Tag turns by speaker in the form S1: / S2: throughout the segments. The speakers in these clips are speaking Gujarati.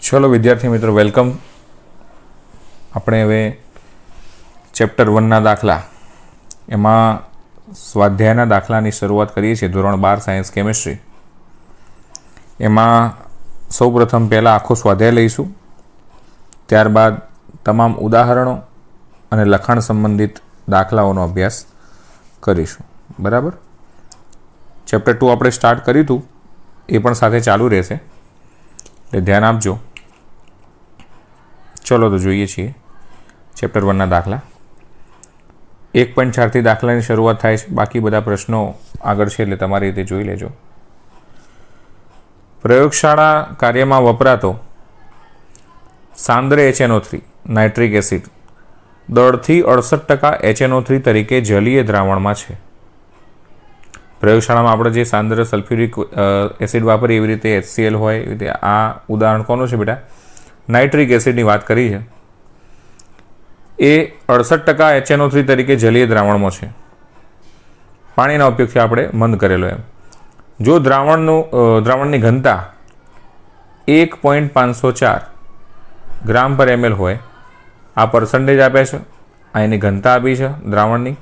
S1: ચલો વિદ્યાર્થી મિત્રો, વેલકમ. આપણે હવે ચેપ્ટર 1ના દાખલા, એમાં સ્વાધ્યાયના દાખલાની શરૂઆત કરીએ છીએ. ધોરણ 12 સાયન્સ કેમિસ્ટ્રી. એમાં સૌપ્રથમ પહેલાં આખો સ્વાધ્યાય લઈશું, ત્યારબાદ તમામ ઉદાહરણો અને લખાણ સંબંધિત દાખલાઓનો અભ્યાસ કરીશું. બરાબર. ચેપ્ટર 2 આપણે સ્ટાર્ટ કર્યું હતું, એ પણ સાથે ચાલુ રહેશે, એટલે ધ્યાન આપજો. ચલો તો જોઈએ છીએ ચેપ્ટર 1ના દાખલા. 1.4થી દાખલાની શરૂઆત થાય છે. બાકી બધા પ્રશ્નો આગળ છે, એટલે તમારી રીતે જોઈ લેજો. પ્રયોગશાળા કાર્યમાં વપરાતો સાંદ્ર HNO3 નાઇટ્રિક એસિડ દળથી 68% HNO3 તરીકે જલીય દ્રાવણમાં છે. પ્રયોગશાળામાં આપણે જે સાંદ્ર સલ્ફ્યુરિક એસિડ વાપરીએ એવી રીતે HCl હોય, એવી રીતે આ ઉદાહરણ કોનું છે બેટા? નાઇટ્રિક એસિડની વાત કરી છે. એ 68% HNO3 તરીકે જલીય દ્રાવણમાં છે. પાણીના ઉપયોગથી આપણે મંદ કરેલો એમ. જો દ્રાવણની ઘનતા 1.504 ગ્રામ પર ml હોય, આ પર્સન્ટેજ આપે છે, આ એની ઘનતા આપી છે દ્રાવણની,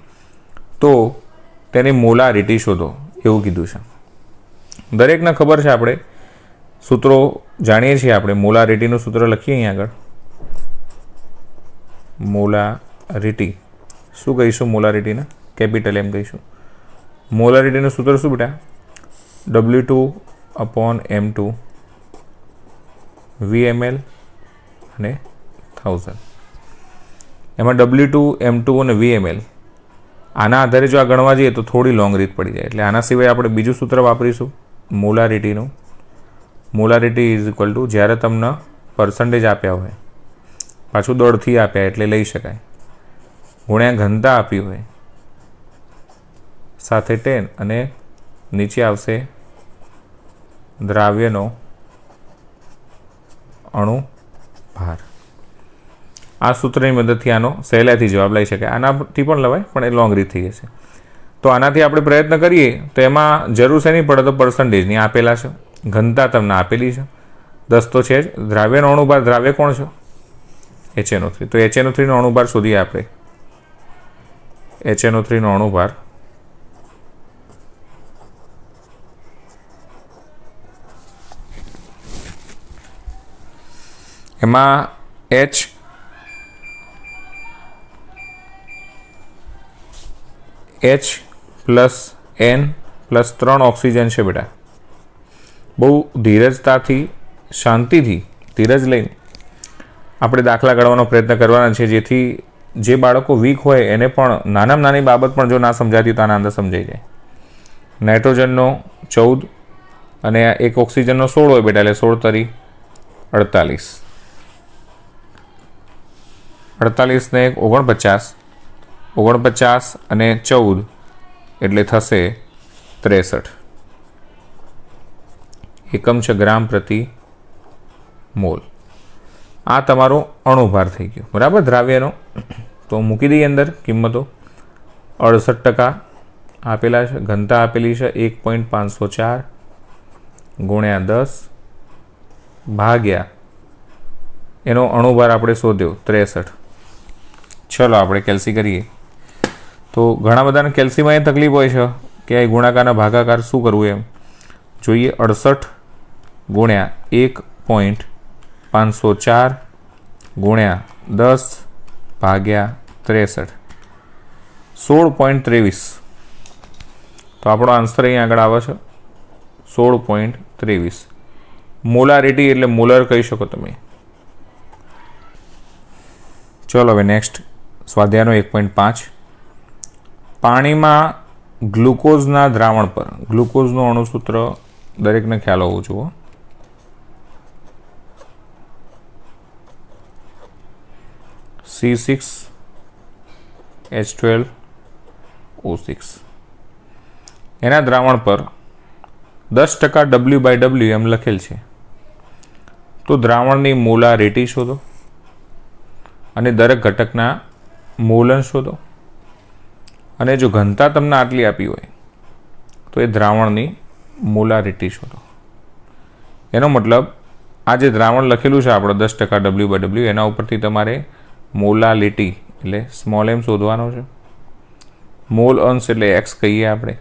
S1: તો તેની મોલારિટી શોધો એવું કીધું છે. દરેકને ખબર છે, આપણે સૂત્રો જાણીએ છીએ. આપણે મોલારિટીનું સૂત્ર લખીએ અહીં આગળ. મોલારિટી શું કહીશું? મોલારિટીને કેપિટલ એમ કહીશું. મોલારિટીનું સૂત્ર શું બેટા? W2/M2 VmL અને 1000. એમાં W2, M2 અને VmL આના આધારે જો આ ગણવા જઈએ તો થોડી લોંગ રીત પડી જાય, એટલે આના સિવાય આપણે બીજું સૂત્ર વાપરીશું મોલારિટીનું. મોલારિટી ઇઝ ઇક્વલ ટુ, જ્યારે તમને પર્સન્ટેજ આપ્યા હોય, પાછું દળથી આપ્યા એટલે લઈ શકાય, ગુણ્યા ઘનતા આપી હોય, સાથે 10 અને નીચે આવશે દ્રાવ્યનો અણુ ભાર. આ સૂત્રની મદદથી આનો સહેલાઈથી જવાબ લઈ શકાય. આનાથી પણ લવાય, પણ એ લોંગ રીત થઈ જશે. તો આનાથી આપણે પ્રયત્ન કરીએ તો એમાં જરૂર છે નહીં પડે તો પર્સન્ટેજની આપેલા છે, ઘનતા તમને આપેલી છે, 10 તો છે જ. દ્રાવ્યનો અણુભાર, દ્રાવ્ય કોણ છે? HNO3. તો HNO3 નો અણુભાર શોધીએ આપણે. HNO3 નો અણુભાર એમાં H+N+3 ઓક્સિજન છે બેટા. બહુ ધીરજતાથી, શાંતિથી, ધીરજ લઈને આપણે દાખલા ગણવાનો પ્રયત્ન કરવાના છે, જેથી જે બાળકો વીક હોય એને પણ નાનામાં નાની બાબત પણ જો ના સમજાતી તો આના અંદર સમજાઈ જાય. નાઇટ્રોજનનો 14 અને એક ઓક્સિજનનો 16 હોય બેટા, એટલે 16 તરી 48. 48 ને 49, 49 અને 14 એટલે થશે 63. એકમ છે ગ્રામ પ્રતિ મોલ. આ તમારો અણુભાર થઈ ગયો. બરાબર. દ્રાવ્યનો તો મૂકી દઈએ અંદર કિંમતો. 68% આપેલા છે, ઘનતા આપેલી છે 1.504 ગુણ્યા 10 ભાગ્યા એનો અણુભાર આપણે શોધ્યો 63. ચલો આપણે કેલ્સી કરીએ. તો ઘણા બધાને કેલ્સીમાં એ તકલીફ હોય છે કે આ ગુણાકારના ભાગાકાર શું કરવું એમ જોઈએ. 68 ગુણ્યા 1.504 ગુણ્યા 10 ભાગ્યા 63, 16.23. તો આપણો આન્સર અહીં આગળ આવે છે 16.23. મોલારિટી એટલે મોલર કહી શકો તમે. ચલો હવે નેક્સ્ટ સ્વાધ્યાયનો 1.5. પાણીમાં ગ્લુકોઝના દ્રાવણ પર, ગ્લુકોઝનું અણુસૂત્ર દરેકને ખ્યાલ હોવું જોઈએ. C6H12O6. એના દ્રાવણ પર 10% W/W એમ લખેલ છે. તો દ્રાવણની મોલારિટી શોધો અને દરેક ઘટકના મોલન શોધો. અને જો ઘનતા તમને આટલી આપી હોય તો એ દ્રાવણની મોલારિટી શોધો. એનો મતલબ આ જે દ્રાવણ લખેલું છે આપણે 10% W/W, એના ઉપરથી તમારે મોલાલિટી એટલે સ્મોલ m શોધવાનો છે. મોલ અંશ એટલે x કહીએ આપણે,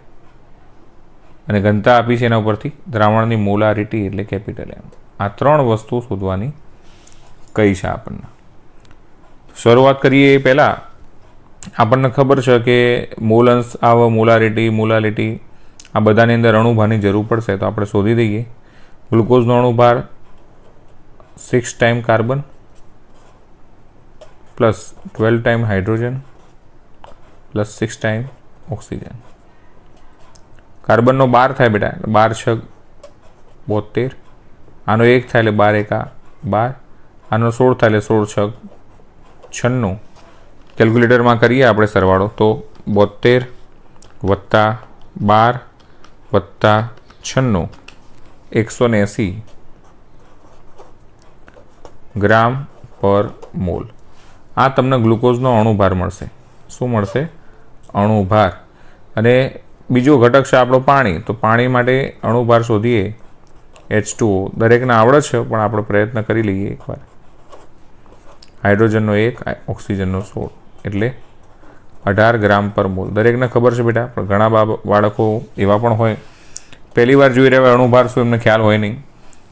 S1: અને ઘનતા આપી છે એના ઉપરથી દ્રાવણની મોલારિટી એટલે કેપિટલ M. આ 3 વસ્તુ શોધવાની કઈ છે આપણને. શરૂઆત કરીએ એ પહેલાં આપણને ખબર છે કે મોલ અંશ આવે, મોલાલિટી આ બધાની અંદર અણુભારની જરૂર પડશે, તો આપણે શોધી દઈએ. ગ્લુકોઝનો અણુભાર 6 time carbon plus 12 time hydrogen plus 6 time oxygen. કાર્બનનો 12 થાય બેટા, 12 × 6 72. આનો 1 થાય એટલે 12 × 12. આનો 16 થાય એટલે 16 × 6 96. કેલ્ક્યુલેટરમાં કરીએ આપણે સરવાળો, તો 72 વત્તા 12 વત્તા 96 180 ગ્રામ પર મોલ. આ તમને ગ્લુકોઝનો અણુભાર મળશે. શું મળશે? અણુભાર. અને બીજો ઘટક છે આપણો પાણી. તો પાણી માટે અણુભાર શોધીએ H2O. દરેકને આવડે છે પણ આપણે પ્રયત્ન કરી લઈએ એકવાર. હાઇડ્રોજનનો 1, ઓક્સિજનનો 16 એટલે 18 ગ્રામ પર મોલ. દરેકને ખબર છે બેટા, પણ ઘણા બાળકો એવા પણ હોય પહેલી વાર જોઈ રહ્યા અણુભાર શું એમને ખ્યાલ હોય નહીં,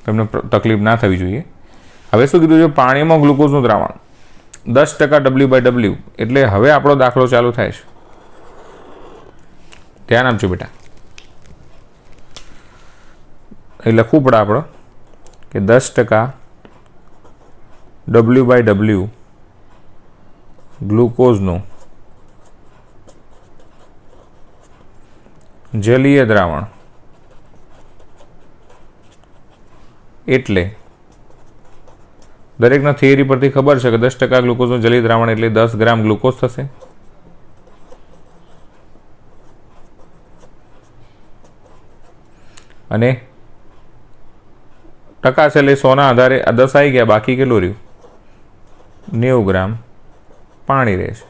S1: તો એમને તકલીફ ના થવી જોઈએ. હવે શું કીધું છે? પાણીમાં ગ્લુકોઝનું દ્રાવણ 10% W/W, એટલે હવે આપણો દાખલો ચાલુ થાય છે. ધ્યાન આપજો બેટા. એ લખવું પડે આપણે કે 10% W/W ગ્લુકોઝનું જલીય દ્રાવણ એટલે દરેકના થિયરી પરથી ખબર છે કે 10% ગ્લુકોઝનું જલીય દ્રાવણ એટલે 10 ગ્રામ ગ્લુકોઝ થશે. અને ટકા છે એટલે 100ના આધારે 10 આવી ગયા, બાકી કેટલું રહ્યું? 90 ગ્રામ પાણી રહેશે.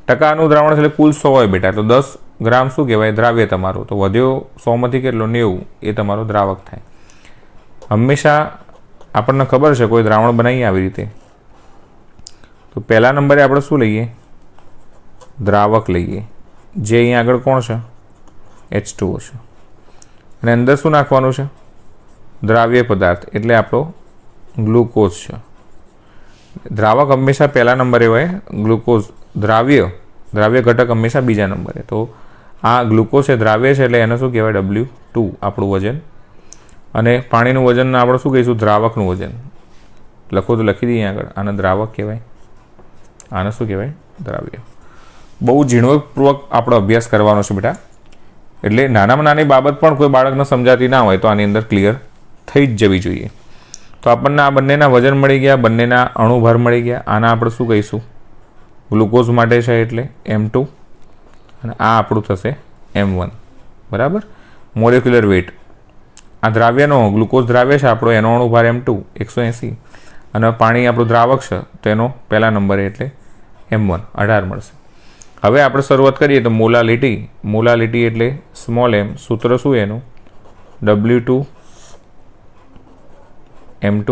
S1: ટકાનું દ્રાવણ એટલે કુલ 100 હોય બેટા, તો 10 ગ્રામ શું કહેવાય? દ્રાવ્ય તમારું. તો વધ્યો 100માંથી કેટલો? 90. એ તમારો દ્રાવક થાય. હંમેશા આપણને ખબર છે કોઈ દ્રાવણ બનાવીએ આવી રીતે, તો પહેલા નંબરે આપણે શું લઈએ? દ્રાવક લઈએ, જે અહીંયા આગળ કોણ છે? H2O છે. અને અંદર શું નાખવાનું છે? દ્રાવ્ય પદાર્થ એટલે આપણો ગ્લુકોઝ છે. દ્રાવક હંમેશા પહેલા નંબરે હોય, ગ્લુકોઝ દ્રાવ્ય ઘટક હંમેશા બીજા નંબરે. તો આ ગ્લુકોઝ એ દ્રાવ્ય છે એટલે એને શું કહેવાય? W2 આપણું વજન. અને પાણીનું વજન આપણે શું કહીશું? દ્રાવકનું વજન. લખો તો લખી દઈએ આગળ. આને દ્રાવક કહેવાય, આને શું કહેવાય? દ્રાવ્ય. બહુ ઝીણવટપૂર્વક આપણો અભ્યાસ કરવાનો છે બેટા. એટલે નાનામાં નાની બાબત પણ કોઈ બાળકને સમજાતી ના હોય તો આની અંદર ક્લિયર થઈ જ જવી જોઈએ. તો આપણને આ બંનેના વજન મળી ગયા, બંનેના અણુભાર મળી ગયા. આના આપણે શું કહીશું? ગ્લુકોઝ માટે છે એટલે M2, અને આ આપણું થશે M1. બરાબર. મોલેક્યુલર વેઇટ આ દ્રાવ્યનો, ગ્લુકોઝ દ્રાવ્ય છે આપણો, એનો અણુભાર M2 180, અને પાણી આપણું દ્રાવક છે તો એનો પહેલા નંબરે એટલે M1 18 મળશે. હવે આપણે શરૂઆત કરીએ તો મોલાલિટી એટલે સ્મોલ m. સૂત્ર શું એનું? W2 M2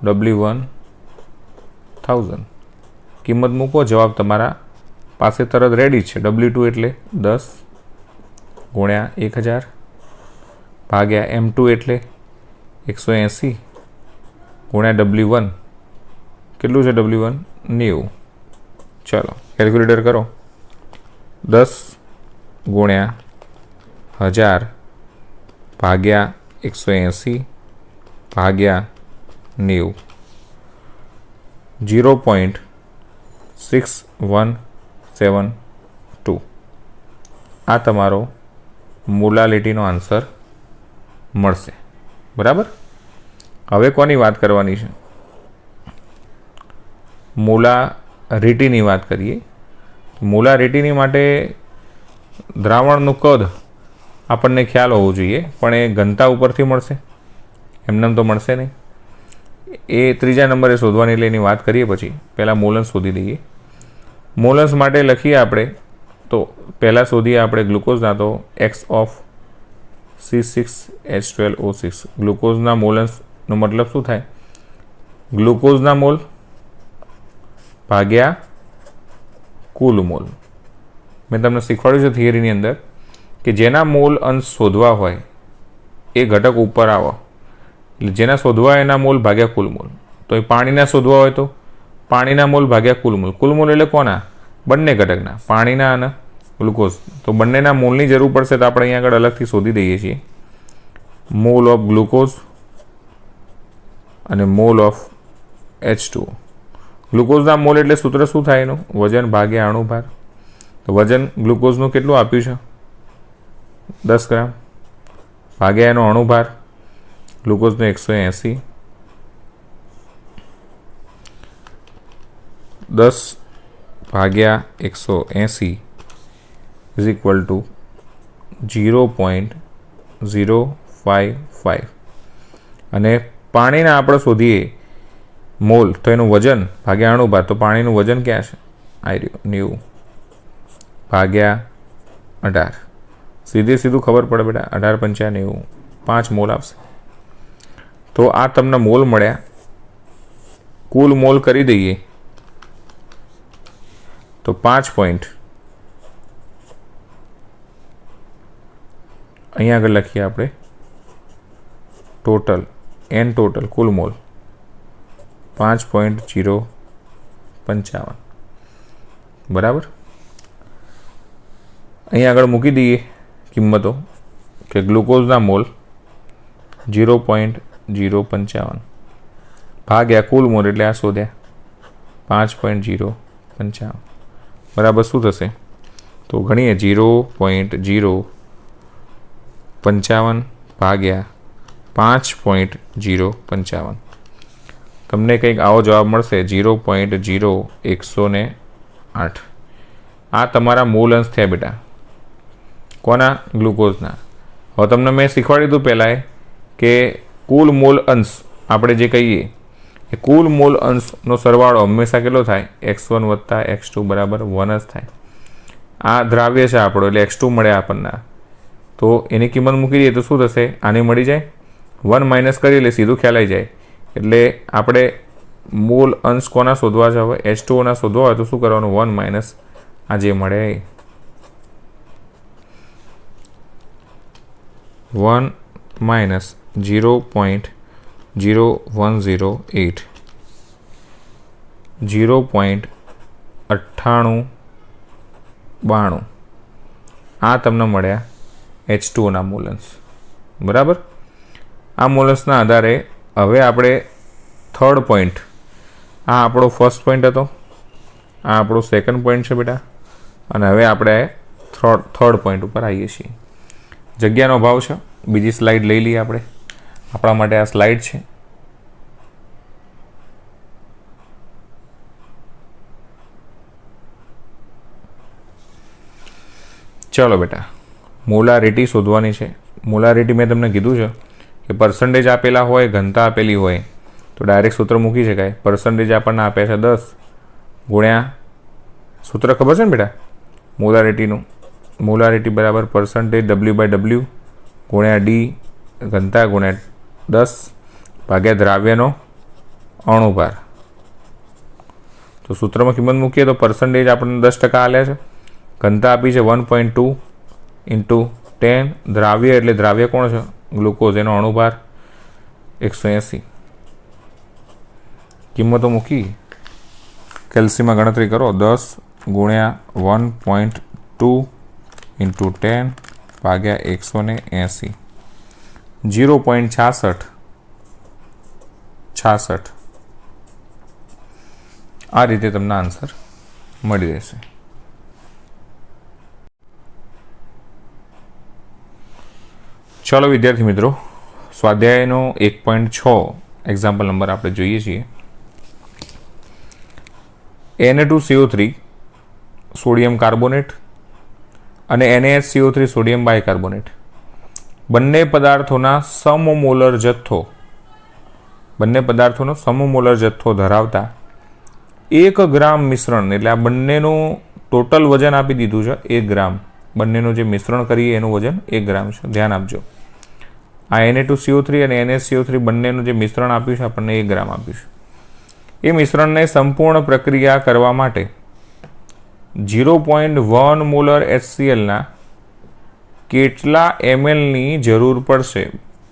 S1: W1 1000. કિંમત મૂકો, જવાબ તમારા પાસે તરત રેડી છે. W2 એટલે 10 ગુણ્યા 1000 ભાગ્યા M2 એટલે 180 ગુણ્યા W1 કેટલું છે? W1 90. ચલો કેલ્ક્યુલેટર કરો. 10 ગુણ્યા 1000 ભાગ્યા 180 ભાગ્યા 90 0.6172. આ તમારો મોલાલિટીનો આન્સર મળશે. બરાબર. હવે કોની વાત કરવાની છે? મોલારિટીની વાત કરીએ. મોલારિટીની માટે દ્રાવણનું કદ આપણને ખ્યાલ હોવો જોઈએ, પણ એ ઘનતા ઉપરથી મળશે, એમને તો મળશે નહીં. એ ત્રીજા નંબરે શોધવાની, એટલે એની વાત કરીએ પછી. પહેલાં મોલન્સ શોધી દઈએ. મોલન્સ માટે લખીએ આપણે તો પહેલાં શોધીએ આપણે ગ્લુકોઝના, તો X of C6H12O6. ગ્લુકોઝના મોલન્સ નો મતલબ શું થાય? ગ્લુકોઝના મોલ ભાગ્યા કુલ મોલ. મેં તમને શીખવાડ્યું છે થિયરીની અંદર કે જેના મોલ અંશ શોધવા હોય એ ઘટક ઉપર આવો, એટલે જેના શોધવા એના મોલ ભાગ્યા કુલ મોલ. તો એ પાણીના શોધવા હોય તો પાણીના મોલ ભાગ્યા કુલ મોલ. કુલ મોલ એટલે કોના? બંને ઘટકના, પાણીના અને ગ્લુકોઝ. તો બંનેના મોલની જરૂર પડશે તો આપણે અહીંયા આગળ અલગથી શોધી દઈએ છીએ. મોલ ઓફ ગ્લુકોઝ અને મોલ ઓફ H2O. ગ્લુકોઝના મોલ એટલે સૂત્ર શું થાય એનું? વજન ભાગ્યા અણુભાર. તો વજન ગ્લુકોઝનું કેટલું આપ્યું છે? 10 ગ્રામ ભાગ્યા એનો અણુભાર ગ્લુકોઝનો 180. 10 ભાગ્યા 180 ઇઝ ઇક્વલ ટુ 0.055. અને પાણીના આપણે શોધીએ મોલ તો એનું વજન ભાગ્યા અણુભાર. તો પાણીનું વજન ક્યાં છે? આ રહ્યું 90 ભાગ્યા 18. સીધે સીધું ખબર પડે બેટા, 18 પંચા 90, 5 મોલ આવશે. તો આ તમને મોલ મળ્યા. કુલ મોલ કરી દઈએ તો 5 પોઈન્ટ અહીંયા આગળ લખીએ આપણે ટોટલ એન ટોટલ કુલ મોલ 5.055. બરાબર. અહીંયા આગળ મૂકી દઈએ કિંમતો કે ગ્લુકોઝના મોલ 0.055 ભાગ્યા કુલ મોલ એટલે આ શોધ્યા 5.055. બરાબર શું થશે? તો ગણીએ 0.055 ભાગ્યા 5.055. તમને કંઈક આવો જવાબ મળશે 0.0108. આ તમારા મોલ અંશ થયા બેટા. કોના? ગ્લુકોઝના. હવે તમને મેં શીખવાડી દીધું પહેલાં કે કુલ મોલ અંશ આપણે જે કહીએ એ કુલ મોલ અંશનો સરવાળો હંમેશા કેટલો થાય? x1 વત્તા x2 બરાબર 1 જ થાય. આ દ્રાવ્ય છે આપણો એટલે x2 મળે આપણને. તો એની કિંમત મૂકી દઈએ તો શું થશે? આની મળી જાય. 1 માઇનસ કરીએ એટલે સીધું ખ્યાલ આવી જાય. એટલે આપણે મોલ અંશ કોના શોધવા છે? હવે H2O શોધવા હોય તો શું કરવાનું? 1 માઇનસ આ જે મળે 1 માઇનસ 0.0108 0.9892 આ તમને મળ્યા H2O મોલ અંશ. બરાબર. આ મોલ અંશના આધારે હવે આપણે થર્ડ પોઈન્ટ, આ આપણો ફર્સ્ટ પોઈન્ટ હતો, આ આપણો સેકન્ડ પોઈન્ટ છે બેટા, અને હવે આપણે થર્ડ પોઈન્ટ ઉપર આવીએ છીએ. જગ્યાનો અભાવ છે, બીજી સ્લાઇડ લઈ લઈએ આપણે. આપણા માટે આ સ્લાઇડ છે. ચલો બેટા, મોલારિટી શોધવાની છે. મોલારિટી મેં તમને કીધું છે કે પર્સન્ટેજ આપેલા હોય, ઘનતા આપેલી હોય તો ડાયરેક્ટ સૂત્ર મૂકી શકાય. પર્સન્ટેજ આપણને આપ્યા છે 10 ગુણ્યા, સૂત્ર ખબર છે ને બેટા મોલારિટીનું? મોલારિટી બરાબર પર્સન્ટેજ W/W ગુણ્યા ડી ઘનતા ગુણ્યા 10 ભાગ્યા દ્રાવ્યનો અણુભાર. તો સૂત્રમાં કિંમત મૂકીએ તો પર્સન્ટેજ આપણને 10% આલ્યા છે, ઘનતા આપી છે 1.2 ઇન્ટુ 10, દ્રાવ્ય એટલે દ્રાવ્ય કોણ છે? ગ્લુકોઝ, એનો અણુભાર 180. કિંમતો મૂકી કેલ્સીમાં ગણતરી કરો. 10 ગુણ્યા 1.2 ઇન્ટુ 10 ભાગ્યા 180, 0.66. આ રીતે તમને આન્સર મળી રહેશે. ચલો વિદ્યાર્થી મિત્રો, સ્વાધ્યાયનો 1.6 એક્ઝામ્પલ નંબર આપણે જોઈએ છીએ. Na2CO3 સોડિયમ કાર્બોનેટ અને NaHCO3 સોડિયમ બાયકાર્બોનેટ બંને પદાર્થોનો સમમોલર જથ્થો ધરાવતા 1 ગ્રામ મિશ્રણ, એટલે આ બંનેનું ટોટલ વજન આપી દીધું છે 1 ગ્રામ. બંનેનું જે મિશ્રણ કરીએ એનું વજન 1 ગ્રામ છે, ધ્યાન આપજો. આ Na2CO3 અને NaCO3 બંનેનું જે મિશ્રણ આપ્યું છે આપણને 1 ગ્રામ આપ્યું છે. એ મિશ્રણને સંપૂર્ણ પ્રક્રિયા કરવા માટે 0.1 મોલર HClના કેટલા mlની જરૂર પડશે?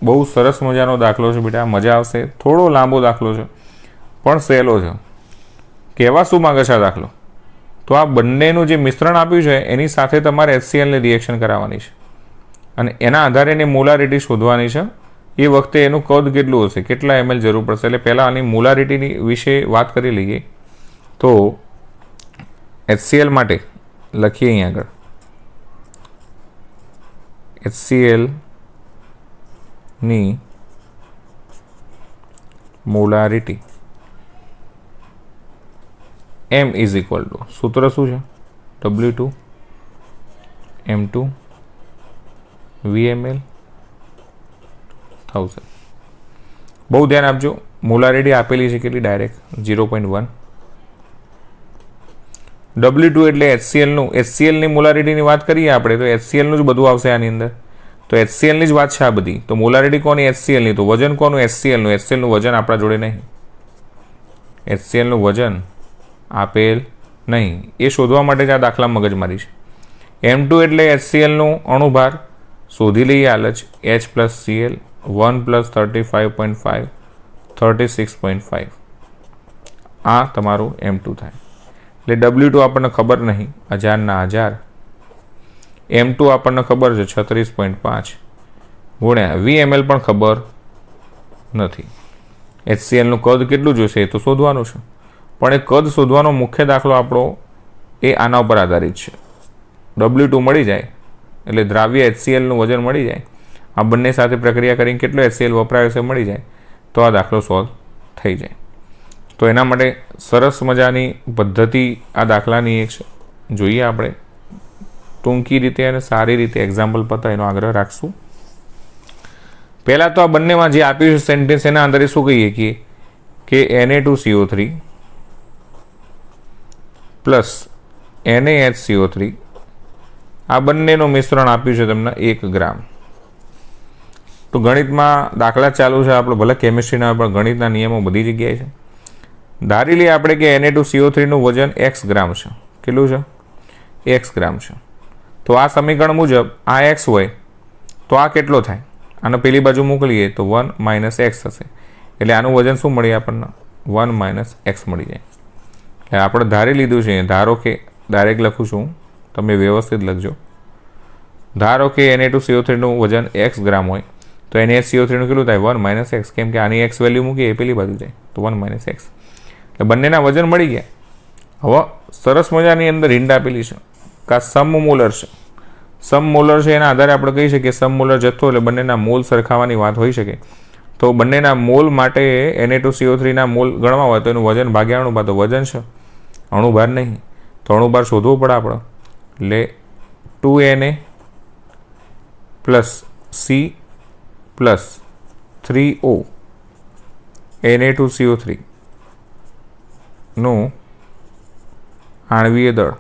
S1: બહુ સરસ મજાનો દાખલો છે બેટા, મજા આવશે. થોડો લાંબો દાખલો છે પણ સહેલો છે. કહેવા શું માંગે છે આ દાખલો? તો આ બંનેનું જે મિશ્રણ આપ્યું છે એની સાથે તમારે HClને રિએક્શન કરાવવાની છે અને એના આધારે એની મોલારિટી શોધવાની છે. એ વખતે એનું કદ કેટલું હશે, કેટલા ml જરૂર પડશે. એટલે પહેલાં આની મોલારિટીની વિશે વાત કરી લઈએ. તો HCl માટે લખીએ અહીં આગળ HClની molarity M is equal to, સૂત્ર શું છે? W2 M2 VmL 1000. બહુ ધ્યાન આપજો, મોલારિટી આપેલી છે કેટલી? ડાયરેક્ટ 0.1. W2 એટલે HClની મોલારિટીની વાત કરીએ આપણે તો HClનું જ બધું આવશે આની અંદર. તો HClની જ વાત છે આ બધી. તો મોલારિટી કોની? HClની. તો વજન કોનું? HClનું. HClનું વજન આપણા જોડે નહીં. HClનું વજન આપેલ નહીં. એ શોધવા માટે જ આ દાખલા મગજમારી છે. M2 એટલે HClનું અણુભાર શોધી લઈએ હાલ જ. H plus Cl 1 plus 35.5 36.5. આ તમારું M2 થાય. એટલે W2 આપણને ખબર નહીં, 1000 M2 આપણને ખબર છે 36.5 ગુણ્યા VmL પણ ખબર નથી. HClનું કદ કેટલું જોઈશે એ તો શોધવાનું છે, પણ એ કદ શોધવાનો મુખ્ય દાખલો આપણો એ આના ઉપર આધારિત છે. W2 મળી જાય એટલે દ્રાવ્ય HClનું વજન મળી જાય, આ બંને સાથે પ્રક્રિયા કરીને કેટલો HCl વપરાયો છે મળી જાય તો આ દાખલો સોલ્વ થઈ જાય. તો એના માટે સરસ મજાની પદ્ધતિ આ દાખલાની એક જોઈએ આપણે. ટૂંકી રીતે અને સારી રીતે એક્ઝામ્પલ પતા એનો આગ્રહ રાખશું. પહેલાં તો આ બંનેમાં જે આપ્યું છે સેન્ટેન્સ એના અંદર શું કહીએ કે Na2CO3 પ્લસ NaHCO3 આ બંનેનું મિશ્રણ આપ્યું છે તમને 1 ગ્રામ. તો ગણિતમાં દાખલા ચાલુ છે આપણો, ભલે કેમિસ્ટ્રીના પણ ગણિતના નિયમો બધી જગ્યાએ છે. ધારી લઈએ આપણે કે Na2CO3નું વજન x ગ્રામ છે. કેટલું છે? x ગ્રામ છે. તો આ સમીકરણ મુજબ આ x હોય તો આ કેટલો થાય? આને પેલી બાજુ મોકલીએ તો 1 માઇનસ x થશે. એટલે આનું વજન શું મળે આપણને? 1 માઇનસ x મળી જાય. એટલે આપણે ધારી લીધું છે. ધારો કે ડાયરેક્ટ લખું છું, તમે વ્યવસ્થિત લખજો. ધારો કે Na2CO3નું વજન x ગ્રામ હોય તો NaCO3નું કેટલું થાય? 1 માઇનસ x. કેમ કે આની x વેલ્યુ મૂકીએ એ પેલી બાજુ જાય તો 1 માઇનસ x. એટલે બંનેના વજન મળી ગયા. હવે સરસ મજાની અંદર હિંટ આપેલી છે કે આ સમમોલર છે. સમમોલર છે એના આધારે આપણે કહી શકીએ સમમોલર જથ્થો એટલે બંનેના મોલ સરખાવાની વાત હોઈ શકે. તો બંનેના મોલ માટે Na2CO3ના મોલ ગણવા હોય તો એનું વજન ભાગ્યા અણુભાર, તો વજન છે અણુભાર નહીં. તો અણુભાર શોધવો પડે આપણે. એટલે 2Na plus C plus 3O Na2CO3 નું આણ્વીય દળ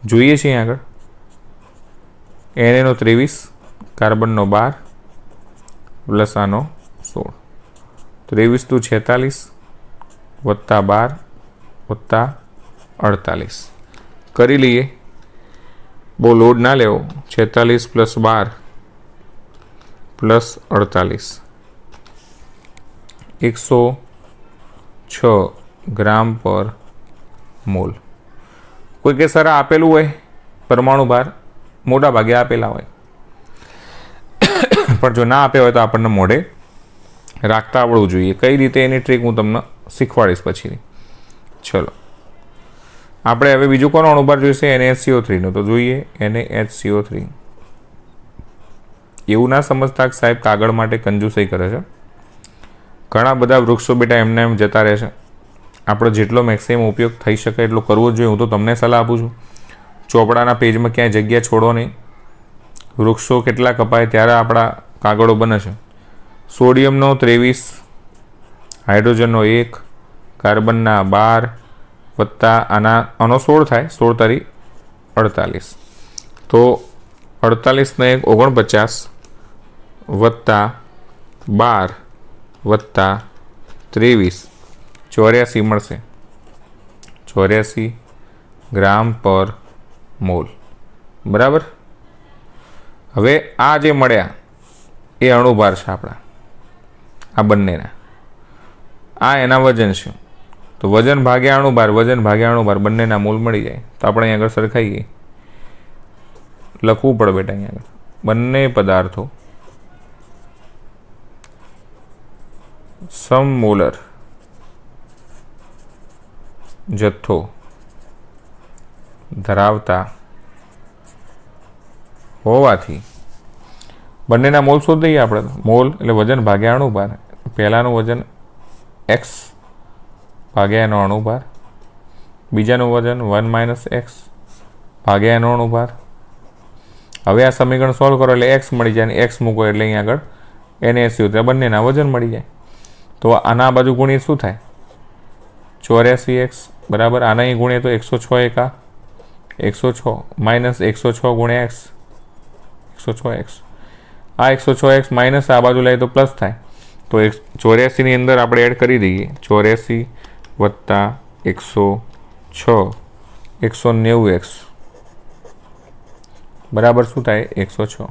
S1: જોઈએ છીએ આગળ. Na નો 23, કાર્બનનો 12 પ્લસ આનો 16. 23 × 46 વત્તા 12 વત્તા 48 કરી લઈએ. બહુ લોડ ના લેવો. 46 પ્લસ 12 પ્લસ 48 106 ગ્રામ પર મોલ. કોઈ કે સર આપેલું હોય પરમાણુ ભાર, મોટા ભાગે આપેલા હોય, પણ જો ના આપ્યા હોય તો આપણને મોઢે રાખતા આવડવું જોઈએ. કઈ રીતે એની ટ્રીક હું તમને શીખવાડીશ પછી. ચલો આપણે હવે બીજું કોનો અણુભાર જોઈશે? NaHCO3નો. તો જોઈએ NaHCO3. એવું ના સમજતા કે સાહેબ કાગળ માટે કંજૂસાઈ કરે છે. ઘણા બધા વૃક્ષો બેટા એમને એમ જતા રહે છે. આપણો જેટલો મેક્સિમમ ઉપયોગ થઈ શકે એટલો કરવો જ જોઈએ. હું તો તમને સલાહ આપું છું, ચોપડાના પેજમાં ક્યાંય જગ્યા છોડો નહીં. વૃક્ષો કેટલા કપાય ત્યારે આપણા કાગળો બને છે. સોડિયમનો 23, હાઇડ્રોજનનો 1, કાર્બનના 12 વત્તા આનો 16 થાય. 16 તારી 48. તો 48 ને 1 49 વત્તા 12 વત્તા 23 84 મળશે. 84 ગ્રામ પર મોલ. બરાબર. હવે આ જે મળ્યા એ અણુભાર છે આપણા, આ બંનેના. આ એના વજન છે. તો વજન ભાગ્યા અણુભાર, વજન ભાગ્યા અણુભાર બંનેના મોલ મળી જાય. તો આપણે અહીં આગળ સરખાઈએ, લખવું પડે બેટા અહીં આગળ. બંને પદાર્થો સમમોલર જથ્થો ધરાવતા હોવાથી બંનેના મોલ શોધી દઈએ આપણે. મોલ એટલે વજન ભાગ્યા અણુભાર. પહેલાનું વજન એક્સ ભાગ્યા એનો અણુભાર, બીજાનું વજન 1 - x ભાગ્યા એનો અણુભાર. હવે આ સમીકરણ સોલ્વ કરો એટલે એક્સ મળી જાય, અને એક્સ મૂકો એટલે અહીં આગળ NaCO3 બંનેના વજન મળી જાય. તો આના બાજુ ગુણીએ શું થાય? 84x બરાબર. આના અહીં ગુણીએ તો 106 એકા 106 માઇનસ 106 ગુણ્યા x 106x. આ 106x માઇનસ આ બાજુ લઈએ તો પ્લસ થાય. તો 84ની અંદર આપણે એડ કરી દઈએ. 84 વત્તા 106 190x બરાબર શું થાય? 106.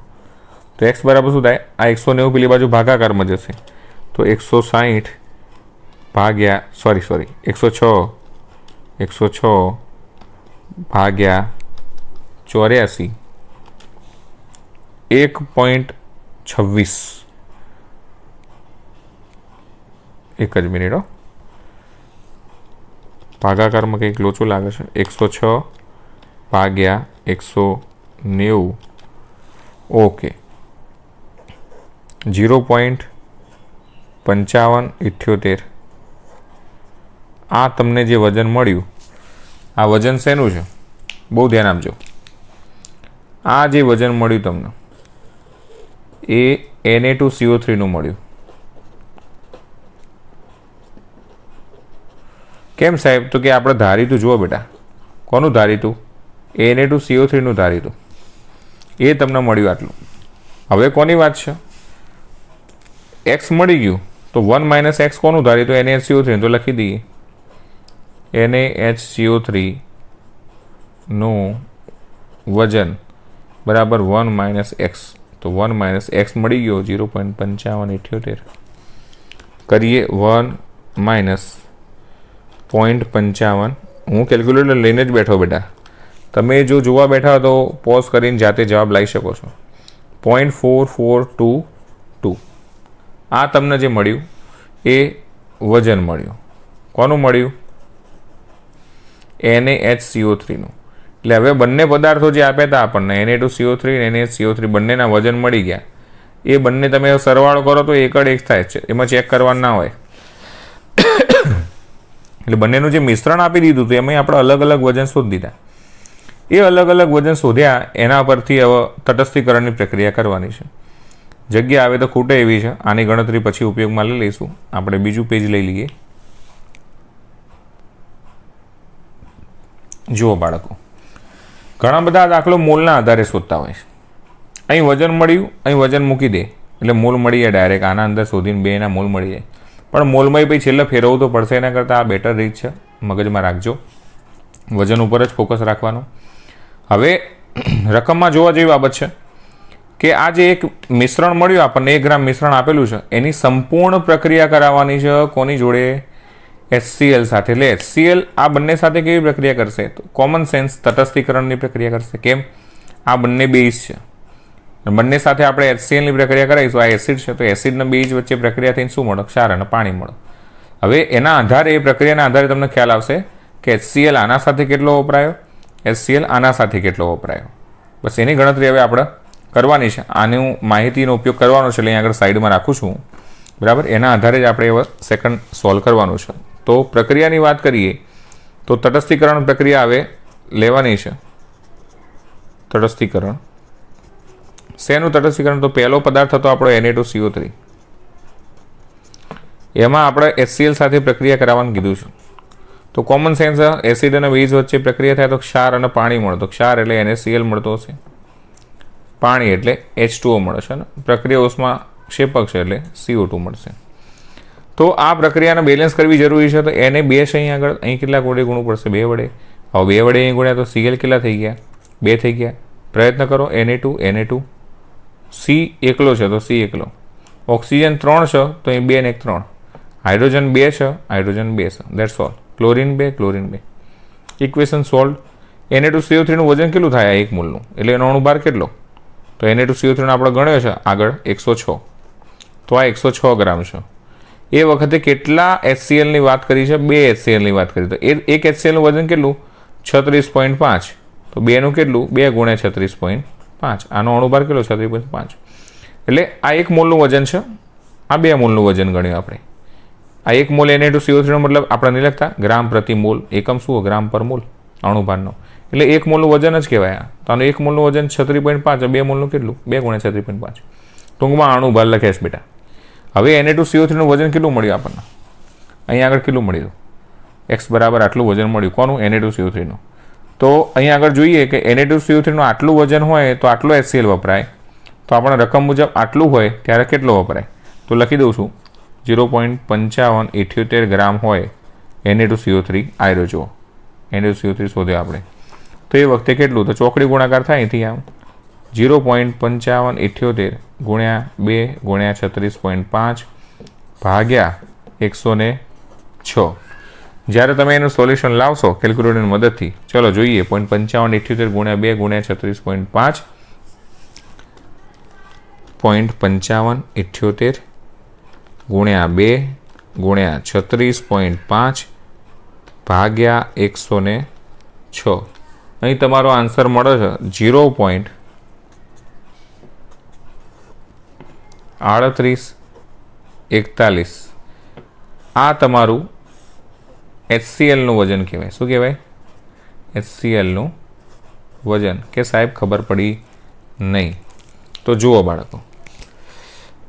S1: તો x બરાબર શું થાય? આ 190 પેલી બાજુ ભાગાકારમાં જશે. તો 160 ભાગ્યા 106 ભાગ્યા 84 1.26. એક જ મિનિટ હો, ભાગાકારમાં કંઈક લોચો લાગે છે. 106 ભાગ્યા 190. ઓકે, 0.5578. આ તમને જે વજન મળ્યું, આ વજન શેનું છે? બહુ ધ્યાન આપજો. આ જે વજન મળ્યું તમને એ Na2CO3 નું મળ્યું. કેમ સાહેબ? તો કે આપણે ધારીતું જુઓ બેટા. કોનું ધારીતું? Na2CO3 નું ધારીતું. એ તમને મળ્યું આટલું. હવે કોની વાત છે? x મળી ગયું તો 1 - x કોનું ધારીતું? NaCO3. તો લખી દઈએ NaHCO3 નું વજન બરાબર 1 - x. તો 1 - x મળી ગયો 0.5578. કરીએ 1 - 0.55. હું કેલ્ક્યુલેટર લઈને જ બેઠો બેટા. તમે જો જોવા બેઠા હો તો પોઝ કરીને જાતે જવાબ લાવી શકો છો. 0.4422. આ તમને જે મળ્યું એ વજન મળ્યું. કોનું મળ્યું? NaHCO3 નું. એટલે હવે બંને પદાર્થો જે આપ્યા હતા આપણને Na2CO3 અને NaCO3 બંનેના વજન મળી ગયા. એ બંને તમે સરવાળો કરો તો એક જ એક થાય છે, એમાં ચેક કરવાનું ના હોય. એટલે બંનેનું જે મિશ્રણ આપી દીધું હતું એમાં આપણે અલગ અલગ વજન શોધી દીધા. એ અલગ અલગ વજન શોધ્યા એના પરથી હવે તટસ્થીકરણની પ્રક્રિયા કરવાની છે. જગ્યા આવે તો ખૂટે એવી છે. આની ગણતરી પછી ઉપયોગમાં લઈ લઈશું. આપણે બીજું પેજ લઈ લઈએ. જુઓ બાળકો, ઘણા બધા દાખલો મોલના આધારે શોધતા હોય છે. અહીં વજન મળ્યું, અહીં વજન મૂકી દે એટલે મોલ મળી જાય ડાયરેક્ટ. આના અંદર શોધીને બેના મોલ મળી જાય. પણ મોલમાં પછી છેલ્લે ફેરવવું તો પડશે. એના કરતાં આ બેટર રીત છે. મગજમાં રાખજો, વજન ઉપર જ ફોકસ રાખવાનું. હવે રકમમાં જોવા જેવી બાબત છે કે આ જે એક મિશ્રણ મળ્યું આપણને, 1 ગ્રામ મિશ્રણ આપેલું છે, એની સંપૂર્ણ પ્રક્રિયા કરાવવાની છે. કોની જોડે? HCl સાથે. એટલે HCl આ બંને સાથે કેવી પ્રક્રિયા કરશે? તો કોમન સેન્સ તટસ્થીકરણની પ્રક્રિયા કરશે. કેમ? આ બંને બેઝ છે, બંને સાથે આપણે HClની પ્રક્રિયા કરાવીશું. આ એસિડ છે તો એસિડના બેઝ વચ્ચે પ્રક્રિયા થઈને શું મળે? ક્ષાર અને પાણી મળે. હવે એના આધારે, એ પ્રક્રિયાના આધારે તમને ખ્યાલ આવશે કે HCl આના સાથે કેટલો વપરાયો, HCl આના સાથે કેટલો વપરાયો. બસ એની ગણતરી હવે આપણે કરવાની છે. આનું માહિતીનો ઉપયોગ કરવાનો છે એટલે અહીં આગળ સાઈડમાં રાખું છું. બરાબર. એના આધારે જ આપણે હવે સેકન્ડ સોલ્વ કરવાનું છે. તો પ્રક્રિયાની વાત કરીએ તો તટસ્થીકરણ પ્રક્રિયા હવે લેવાની છે. તટસ્થીકરણ શેનું તટસ્થીકરણ? તો પહેલો પદાર્થ હતો આપણો Na2CO3. એમાં આપણે HCl સાથે પ્રક્રિયા કરાવવાનું કીધું છે. તો કોમન સેન્સ, એસિડ અને બેઝ વચ્ચે પ્રક્રિયા થાય તો ક્ષાર અને પાણી મળે. તો ક્ષાર એટલે NaCl મળતો હશે. પાણી એટલે H2O મળશે ને પ્રક્રિયા ઉષ્મા ક્ષેપક છે એટલે CO2 મળશે. તો આ પ્રક્રિયાને બેલેન્સ કરવી જરૂરી છે. તો એને 2 છે અહીં આગળ, અહીં કેટલા વડે ગુણવું પડશે? 2 વડે. હવે 2 વડે અહીં ગુણ્યા તો Cl કેટલા થઈ ગયા? 2 થઈ ગયા. પ્રયત્ન કરો Na2 C એકલો છે તો C એકલો. ઓક્સિજન 3 છે તો અહીં 2 ને 1 3. હાઇડ્રોજન 2 છે, હાઇડ્રોજન 2 છે. That's all. Chlorine 2, chlorine 2. Equation solve. Na2CO3 નું વજન કેટલું થાય? 1 મોલનું. એટલે એનો અણુભાર કેટલો? તો Na2CO3 નો આપણે ગણ્યો છે આગળ 106. તો આ 106 ગ્રામ છે. એ વખતે કેટલા HCl ની વાત કરી છે? 2 HCl ની વાત કરી. તો એક HCl નું વજન કેટલું? 36.5. તો 2 નું કેટલું? 2 ગુણ્યા 36.5. આનો અણુભાર કેટલો? 36.5. એટલે આ 1 મોલનું વજન છે. આ 2 મોલનું વજન ગણ્યું આપણે. આ 1 મોલ Na2CO3 નો મતલબ આપણે નહીં લખતા ગ્રામ પ્રતિ મોલ. એકમ શું? ગ્રામ પર મોલ અણુભારનો. એટલે 1 મોલનું વજન જ કહેવાય. તો આનું 1 મોલનું વજન 36.5. 2 મોલનું કેટલું? 2 ગુણ્યા 36.5. ટૂંકમાં અણુભાર લખેશ બેટા. હવે Na2CO3 નું વજન કેટલું મળ્યું આપણને? અહીં આગળ કેટલું મળ્યું? x બરાબર આટલું વજન મળ્યું. કોનું? Na2CO3 નું. તો અહીં આગળ જોઈએ કે Na2CO3 નું આટલું વજન હોય તો આટલો HCl વપરાય. તો આપણે રકમ મુજબ આટલું હોય ત્યારે કેટલો વપરાય? તો લખી દઉં છું 0.5578 ગ્રામ હોય Na2CO3. આયરો જુઓ Na2CO3 શોધ્યો આપણે. તો એ વખતે કેટલું? તો ચોકડી ગુણાકાર થાય અહીંથી આમ 0.5578 ગુણ્યા 2 ગુણ્યા 36.5 ભાગ્યા 106. જ્યારે તમે એનું સોલ્યુશન લાવશો કેલ્ક્યુલેટરની મદદથી, ચલો જોઈએ. 0.5578 ગુણ્યા 2 ગુણ્યા 36.5 0.5578 ગુણ્યા 2 ગુણ્યા 36.5 ભાગ્યા 106. અહીં તમારો આન્સર મળે છે 0.3841. આ તમારું HCl નું વજન કહેવાય. શું કહેવાય? HCl નું વજન. કે સાહેબ ખબર પડી નહીં. તો જુઓ બાળકો,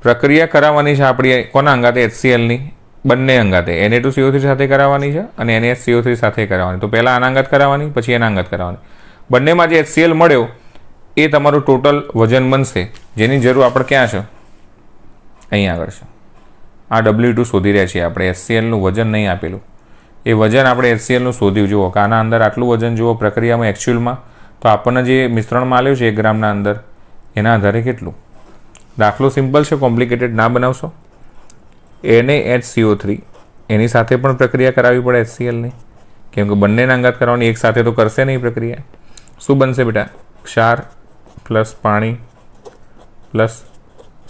S1: પ્રક્રિયા કરાવવાની છે આપણી કોના અંગાતે? HCl ની. બંને અંગાતે Na2CO3 સાથે કરાવવાની છે અને NaHCO3 સાથે કરાવવાની. તો પહેલાં આના અંગાત કરાવવાની, પછી એના અંગાત કરાવવાની. બંનેમાં જે HCl મળ્યો એ તમારું ટોટલ વજન બનશે, જેની જરૂર આપણે ક્યાં છે? અહીં આગળ છે. આ W2 શોધી રહ્યા છીએ આપણે. HCl નું વજન નહીં આપેલું. એ વજન આપણે HCl નું શોધ્યું. જુઓ કે આના અંદર આટલું વજન જુઓ પ્રક્રિયામાં એકચ્યુઅલમાં. તો આપણને જે મિશ્રણમાં આવ્યું છે 1 ગ્રામના અંદર, એના આધારે કેટલું? દાખલો સિમ્પલ છે, કોમ્પ્લિકેટેડ ના બનાવશો. NaHCO3 એની સાથે પણ પ્રક્રિયા કરાવવી પડે HCl ની, કેમ કે બંનેના અંગાત કરવાની. એક સાથે તો કરશે નહીં પ્રક્રિયા. શું બનશે બેટા? ક્ષાર પ્લસ પાણી પ્લસ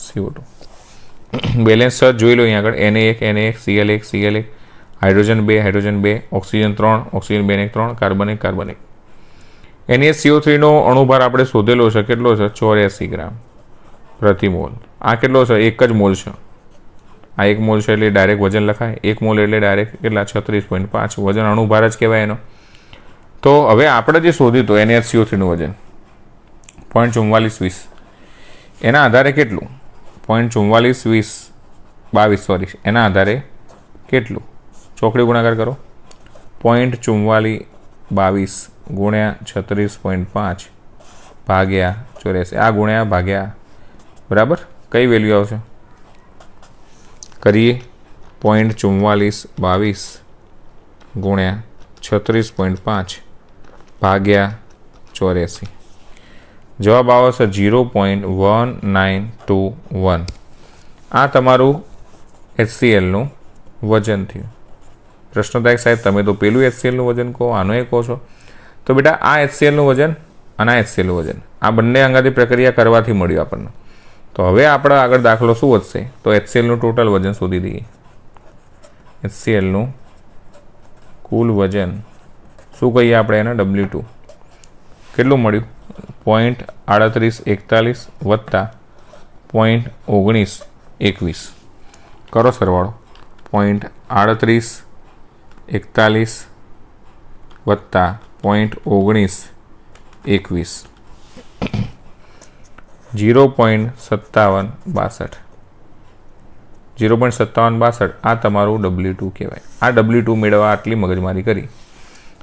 S1: CO2. બેલેન્સ સર જોઈ લો અહીં આગળ. Na1 Cl1 Cl1, hydrogen 2 hydrogen 2, oxygen 3 oxygen 2 ને 1 3, કાર્બન 1 કાર્બન 1. NaCO3 નો અણુભાર આપણે શોધેલો છે. કેટલો છે? 84 ગ્રામ પ્રતિ મોલ. આ કેટલો છે? 1 જ મોલ છે. આ 1 મોલ છે એટલે ડાયરેક્ટ વજન લખાય. 1 મોલ એટલે ડાયરેક્ટ કેટલા? 36.5. વજન અણુભાર જ કહેવાય એનો. તો હવે આપણે જે શોધ્યું તો NaCO3 નું વજન 0.4420. એના આધારે કેટલું? 0.4422 સોરી. એના આધારે કેટલું? ચોકડી ગુણાકાર કરો. 0.4422 ગુણ્યા 36.5 ભાગ્યા 84. આ ગુણ્યા ભાગ્યા બરાબર. કઈ વેલ્યુ આવશે? કરીએ. 0.4422 ગુણ્યા 36.5 ભાગ્યા 84. જવાબ આવશે 0.1921. આ તમારું HCl નું વજન થયું. પ્રશ્નદાયક સાહેબ, તમે તો પેલું HCl નું વજન કહો, આનો એ કહો છો. તો બેટા આ HCl નું વજન અને આ HCl નું વજન, આ બંને અંગાથી પ્રક્રિયા કરવાથી મળ્યું આપણને. તો હવે આપણે આગળ દાખલો શું વધશે? તો HCl નું ટોટલ વજન શોધી દઈએ. HCl નું કુલ વજન શું કહીએ આપણે એને? W2. કેટલું મળ્યું? 0.3841 વત્તા 0.1921. કરો સરવાળો. 0.3841 વત્તા 0.1921. 0.5762. 0.5762 આ તમારું W2 કહેવાય. આ W2 મેળવવા આટલી મગજમારી કરી.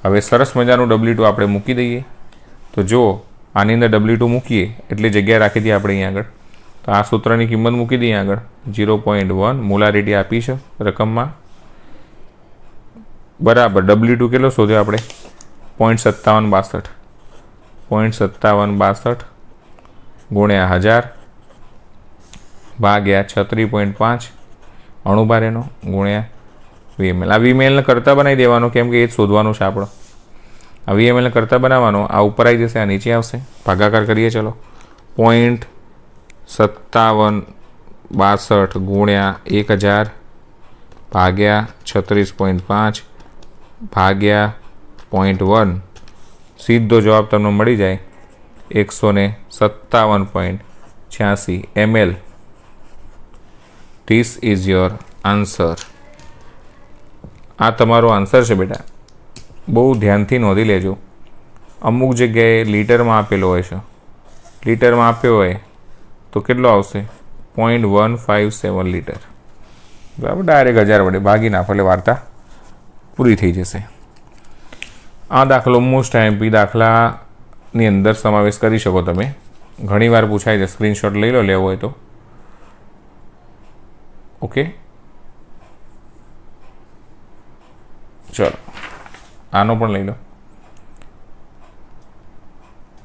S1: હવે સરસ મજાનું W2 આપણે મૂકી દઈએ. તો જુઓ આની અંદર W2 મૂકીએ એટલે જગ્યા રાખી દઈએ આપણે અહીંયા આગળ. તો આ સૂત્રની કિંમત મૂકી દઈએ આગળ. 0.1 મોલારિટી આપી છે રકમમાં, બરાબર. W2 કેટલો શોધ્યો આપણે? 0.5762 0.5762 ગુણ્યા 1000 ભાગ્યા 36.5 અણુભાર એનો ગુણ્યા VML. આ VMLને કરતા બનાવી દેવાનો, કેમ કે એ જ શોધવાનું છે આપણો. આ VMLને કરતા બનાવવાનો, આ ઉપર આવી જશે, આ નીચે આવશે. ભાગાકાર કરીએ ચલો. 0.5762 ગુણ્યા 1000 ભાગ્યા 36.5 ભાગ્યા 0.1. સીધો જવાબ તમને મળી જાય 157.86 ml. This is your answer. આ તમારો આન્સર છે બેટા. બહુ ધ્યાનથી નોંધી લેજો. અમુક જગ્યાએ લીટરમાં આપેલો હોય છે. લીટરમાં આપ્યો હોય તો કેટલો આવશે? 0.157 લીટર. બરાબર. ડાયરેક્ટ 1000 વડે ભાગી નાખો એટલે વાર્તા પૂરી થઈ જશે. આ દાખલો મોસ્ટ આઈએમપી દાખલાની અંદર સમાવેશ કરી શકો તમે. ઘણીવાર પૂછાય છે. સ્ક્રીનશોટ લઈ લો લેવો હોય તો. ઓકે, ચલો આનો પણ લઈ લો.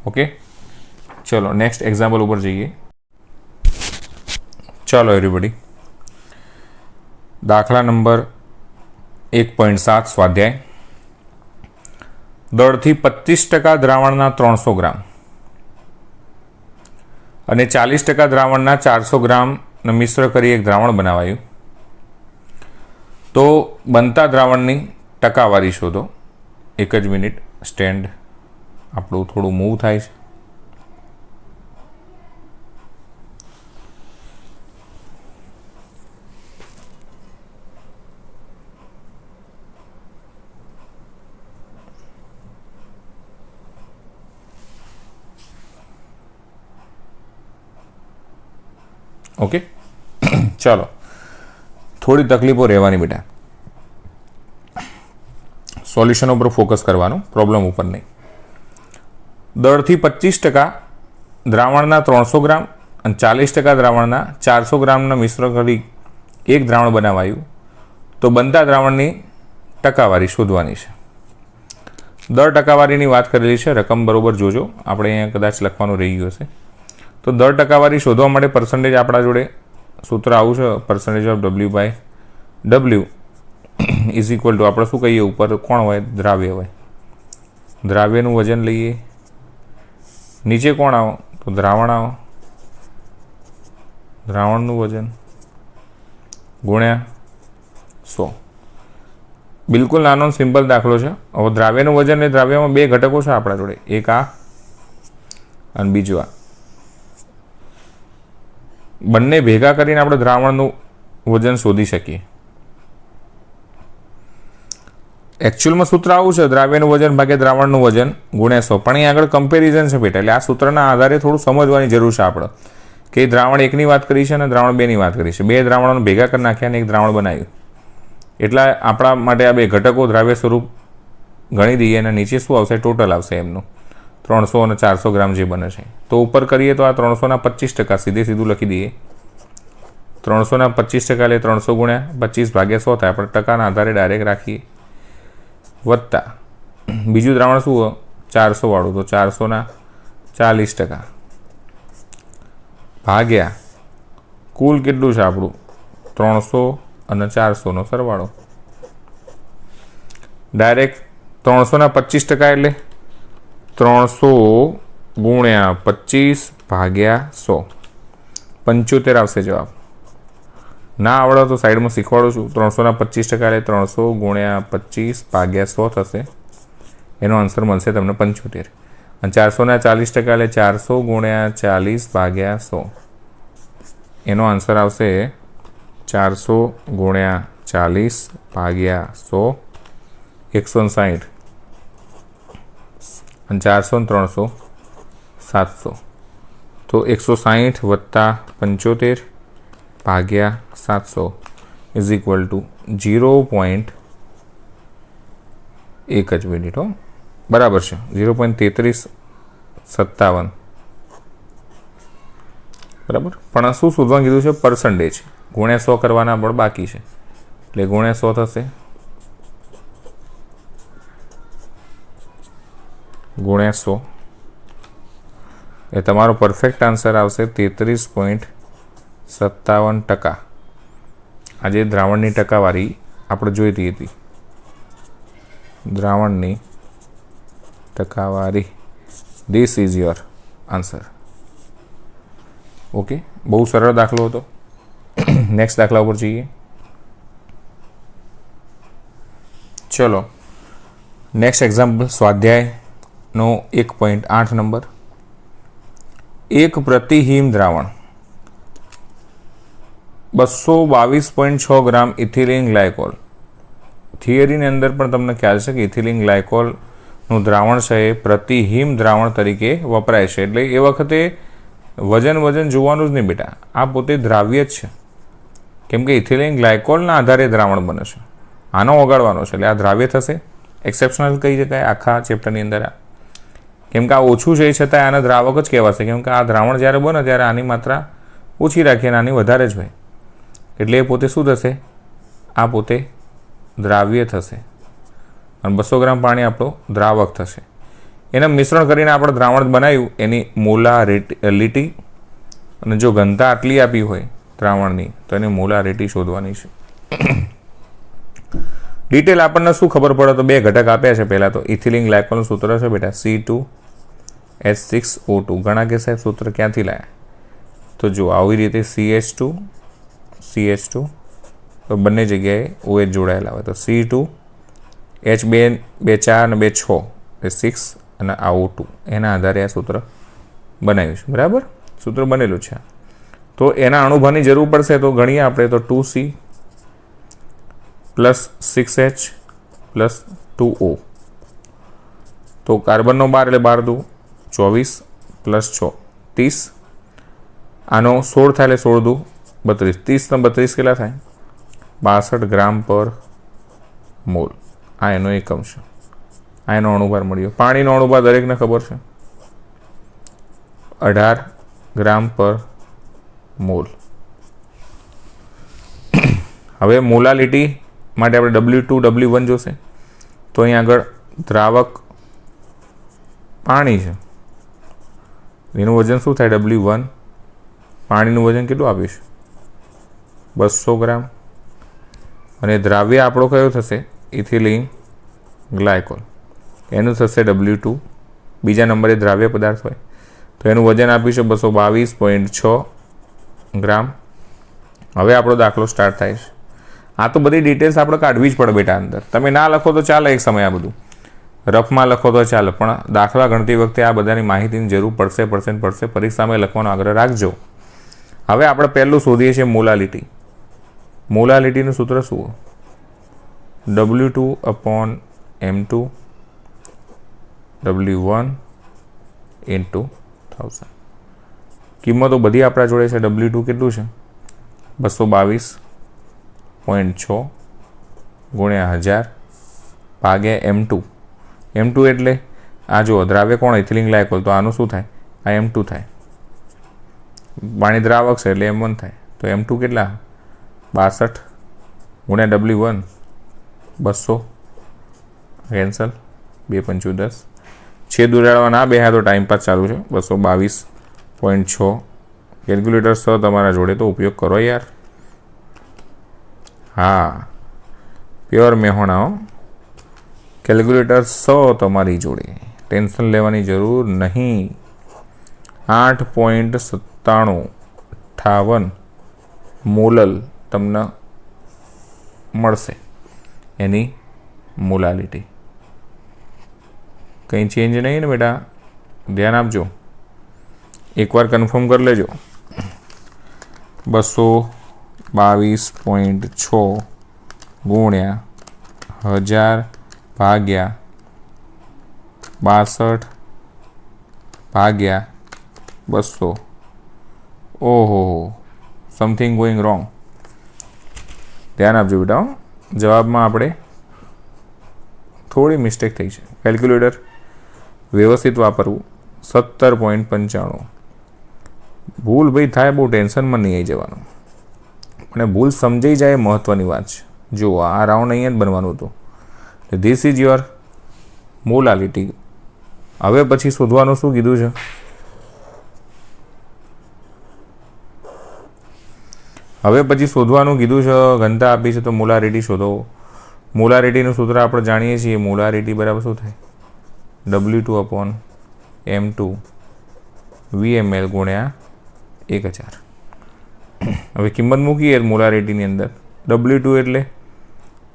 S1: ઓકે, ચલો નેક્સ્ટ એક્ઝામ્પલ ઉપર જઈએ. ચાલો એવરીબડી, દાખલા નંબર 1.7 સ્વાધ્યાય. દળથી 25% દ્રાવણના 300 ગ્રામ અને 40% દ્રાવણના 400 ગ્રામને મિશ્ર કરી એક દ્રાવણ બનાવાયું. તો બનતા દ્રાવણની ટકાવારી શોધો. એક જ મિનિટ, સ્ટેન્ડ આપણું થોડું મૂવ થાય છે. ઓકે, ચાલો. થોડી તકલીફો રહેવાની બેટા. સોલ્યુશન ઉપર ફોકસ કરવાનું, પ્રોબ્લેમ ઉપર નહીં. દળથી 25% દ્રાવણના 300 ગ્રામ અને 40% દ્રાવણના 400 ગ્રામના મિશ્ર કરી એક દ્રાવણ બનાવાયું. તો બનતા દ્રાવણની ટકાવારી શોધવાની છે. દર ટકાવારીની વાત કરેલી છે. રકમ બરોબર જોજો, આપણે અહીંયા કદાચ લખવાનું રહી ગયું હશે. તો દર ટકાવારી શોધવા માટે પર્સન્ટેજ આપણા જોડે સૂત્ર આવું છે. Percentage of W/W is equal two, આપણે શું કહીએ, ઉપર કોણ હોય? દ્રાવ્ય હોય. દ્રાવ્યનું વજન લઈએ. નીચે કોણ આવો? તો દ્રાવણ આવો. દ્રાવણનું વજન ગુણ્યા 100. બિલકુલ નાનો સિમ્પલ દાખલો છે. હવે દ્રાવ્યનું વજન એ દ્રાવ્યમાં બે ઘટકો છે આપણા જોડે, એક આ અને બીજું આ. બંને ભેગા કરીને આપણે દ્રાવણનું વજન શોધી શકીએ. એકચ્યુઅલમાં સૂત્ર આવું છે, દ્રાવ્યનું વજન ભાગ્યા દ્રાવણનું વજન ગુણ્યા 100. પણ અહીં આગળ કમ્પેરિઝન છે બેટા, એટલે આ સૂત્રના આધારે થોડું સમજવાની જરૂર છે આપણે કે દ્રાવણ એકની વાત કરી છે અને દ્રાવણ બેની વાત કરી છે. બે દ્રાવણોને ભેગા કરી નાખ્યા અને એક દ્રાવણ બનાવ્યું. એટલા આપણા માટે આ બે ઘટકો દ્રાવ્ય સ્વરૂપ ગણી દઈએ અને નીચે શું આવશે? ટોટલ આવશે એમનું 300 અને 400 ગ્રામ જે બને છે. તો ઉપર કરીએ તો આ 300ના 25% સીધું લખી દઈએ. 300ના 25% એટલે 300 ગુણ્યા 25 ભાગ્યા 100 થાય. આપણે ટકાના આધારે ડાયરેક્ટ રાખીએ. વત્તા બીજું દ્રાવણ શું હોય? 400 વાળું, તો 400ના 40% ભાગ્યા કુલ કેટલું છે આપણું? 300 અને 400નો સરવાળો. ડાયરેક્ટ 300ના 25% એટલે 300 ગુણ્યા 25 ભાગ્યા 100, 75 આવશે જવાબ. ના આવડે તો સાઈડમાં શીખવાડું છું. 300ના 25% એટલે 300 ગુણ્યા 25 ભાગ્યા 100 થશે. એનો આન્સર મળશે તમને 75. અને 400ના 40% એટલે 400 ગુણ્યા 40 ભાગ્યા 100. એનો આન્સર આવશે 400 ગુણ્યા 40 ભાગ્યા 100, 160. અને 400 ને 300 700. તો 160 વત્તા 75 ભાગ્યા 700 ઇઝ ઇક્વલ ટુ 0.1 જ મિનિટ હો, બરાબર છે. 0.33 57, બરાબર. પણ શું શોધવાનું કીધું છે? પર્સન્ટેજ. ગુણ્યા 100 કરવાના પણ બાકી છે, એટલે ગુણ્યા 100 થશે, ગુણ્યા 100 એ તમારો પરફેક્ટ આન્સર આવશે 33.57%. આજે દ્રાવણની ટકાવારી આપણે જોઈતી હતી, દ્રાવણની ટકાવારી. This is your answer. Okay, બહુ સરળ દાખલો હતો. નેક્સ્ટ દાખલા ઉપર જઈએ. ચલો, નેક્સ્ટ એક્ઝામ્પલ સ્વાધ્યાયનો 1.8 નંબર. એક પ્રતિહિમ દ્રાવણ 222.6 ગ્રામ ઇથિલિન ગ્લાયકોલ. થિયરીની અંદર પણ તમને ખ્યાલ છે કે ઇથિલિન ગ્લાયકોલનું દ્રાવણ છે એ પ્રતિહિમ દ્રાવણ તરીકે વપરાય છે. એટલે એ વખતે વજન જોવાનું જ નહીં બેટા, આ પોતે દ્રાવ્ય જ છે, કેમ કે ઇથિલિન ગ્લાયકોલના આધારે દ્રાવણ બને છે. આનો ઓગાળવાનો છે એટલે આ દ્રાવ્ય થશે. એક્સેપ્શનલ કહી શકાય આખા ચેપ્ટરની અંદર આ, કેમ કે આ ઓછું છે છતાં આના દ્રાવક જ કહેવાશે, કેમ કે આ દ્રાવણ જ્યારે બને ત્યારે આની માત્રા ઓછી રાખીએ અને આની વધારે જ હોય, એટલે એ પોતે શું થશે? આ પોતે દ્રાવ્ય થશે અને 200 ગ્રામ પાણી આપણો દ્રાવક થશે. એને મિશ્રણ કરીને આપણે દ્રાવણ બનાવ્યું, એની મોલારિટી, અને જો ઘનતા આટલી આપી હોય દ્રાવણની તો એની મોલારિટી શોધવાની છે. ડિટેલ આપણને શું ખબર પડે? તો બે ઘટક આપ્યા છે. પહેલાં તો ઇથિલિન ગ્લાયકોલનું સૂત્ર છે બેટા, C2H6O2. ઘણા કે સાહેબ સૂત્ર ક્યાંથી લાયા? તો જો આવી રીતે CH2 તો બંને જગ્યાએ OH જોડાયેલા હોય, તો C2H2 4 અને 2 6 એ 6 અને આ O2. એના આધારે આ સૂત્ર બનાવ્યું છે, બરાબર. સૂત્ર બનેલું છે. તો એના અણુભારની જરૂર પડશે, તો ગણીએ આપણે. તો 2C + 6H + 2O. તો કાર્બનનો 12 એટલે 12 દુ 24 + 6 30. આનો 16 થાય એટલે 16 દુ 32. 30 ને 32 કેટલા થાય? 62 ગ્રામ પર મોલ. આ એનો એકમ છે. આ એનો અણુભાર મળ્યો. પાણીનો અણુભાર દરેકને ખબર છે, 18 ગ્રામ પર મોલ. હવે મોલાલિટી માટે આપણે W2 W1 જોશે. તો અહીં આગળ દ્રાવક પાણી છે, એનું વજન શું થાય? W1. પાણીનું વજન કેટલું આપીશ? 200 ગ્રામ. અને દ્રાવ્ય આપણો કયો થશે? Ethylene glycol. એનું થશે W2. બીજા નંબરે દ્રાવ્ય પદાર્થ હોય તો એનું વજન આપીશું 222.6 ગ્રામ. હવે આપણો દાખલો સ્ટાર્ટ થાય છે. આ તો બધી ડિટેલ્સ આપણે કાઢવી જ પડે બેટા અંદર. તમે ના લખો તો ચાલે, એક સમય આ બધું રફમાં લખો તો ચાલે, પણ દાખલા ગણતી વખતે આ બધાની માહિતીની જરૂર પડશે. પરીક્ષામાં લખવાનો આગ્રહ રાખજો. હવે આપણે પહેલું શોધીએ છીએ મોલાલિટી. મોલાલિટીનું સૂત્ર શું? W2/M2 W1 × 1000. કિંમતો બધી આપણા જોડે છે. W2 કેટલું છે? 222.6 ગુણ્યા 1000 ભાગ્યા M2. M2 એટલે આ જો દ્રાવ્ય કોણ? Ethylene glycol. તો આનું શું થાય? આ M2 થાય. પાણી દ્રાવક છે એટલે M1 થાય. તો M2 કેટલા? 62 ગુણ્યા W1 200 કેન્સલ, 2 × 5 = 10. છેદ ઉડાડવાના બે હા તો ટાઈમપાસ ચાલુ છે. 222.6. કેલ્ક્યુલેટર 100 તમારા જોડે તો ઉપયોગ કરો યાર. હા, પ્યોર મેહોણા. કેલ્ક્યુલેટર 100 તમારી જોડે, ટેન્શન લેવાની જરૂર નહીં. 8.9758 મોલલ તમને મળશે એની મોલાલિટી. કંઈ ચેન્જ નહીં ને બેટા, ધ્યાન આપજો. એકવાર કન્ફર્મ કરી લેજો. 222.6 ગુણ્યા 1000 ભાગ્યા 62 ભાગ્યા 200. ઓહો, સમથિંગ ગોઈંગ રોંગ. ધ્યાન આપજો બેટા, જવાબમાં આપણે થોડી મિસ્ટેક થઈ છે. કેલ્ક્યુલેટર વ્યવસ્થિત વાપરવું, 17.95. ભૂલ ભાઈ થાય, બહુ ટેન્શનમાં નહીં આવી જવાનું, અને ભૂલ સમજાઈ જાય મહત્ત્વની વાત છે. જુઓ, આ રાઉન્ડ અહીંયા જ બનવાનું હતું. This is your molality. હવે પછી શોધવાનું શું કીધું છે? હવે પછી શોધવાનું કીધું છે, ઘનતા આપી છે તો મોલારિટી શોધો. મોલારિટીનું સૂત્ર આપણે જાણીએ છીએ, મોલારિટી બરાબર શું થાય? W2/M2 VmL ગુણ્યા 1000. હવે કિંમત મૂકીએ મોલારિટીની અંદર. W2 એટલે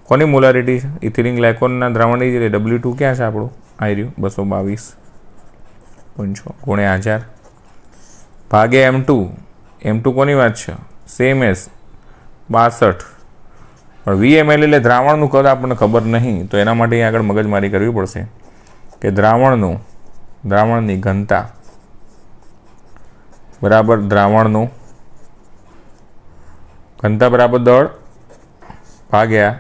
S1: કોની મોલારિટી છે? ઇથિલિન ગ્લાયકોલના દ્રાવણની. એટલે W2 ક્યાં છે આપણું? આવી રહ્યું 222.6 ગુણ્યા 1000 ભાગ્યા M2. M2 કોની વાત છે? Same as 62. પણ VmL એટલે દ્રાવણનું કદ આપણને ખબર નહીં, તો એના માટે આગળ મગજમારી કરવી પડશે કે દ્રાવણની ઘનતા બરાબર દ્રાવણનું ઘનતા બરાબર દળ ભાગ્યા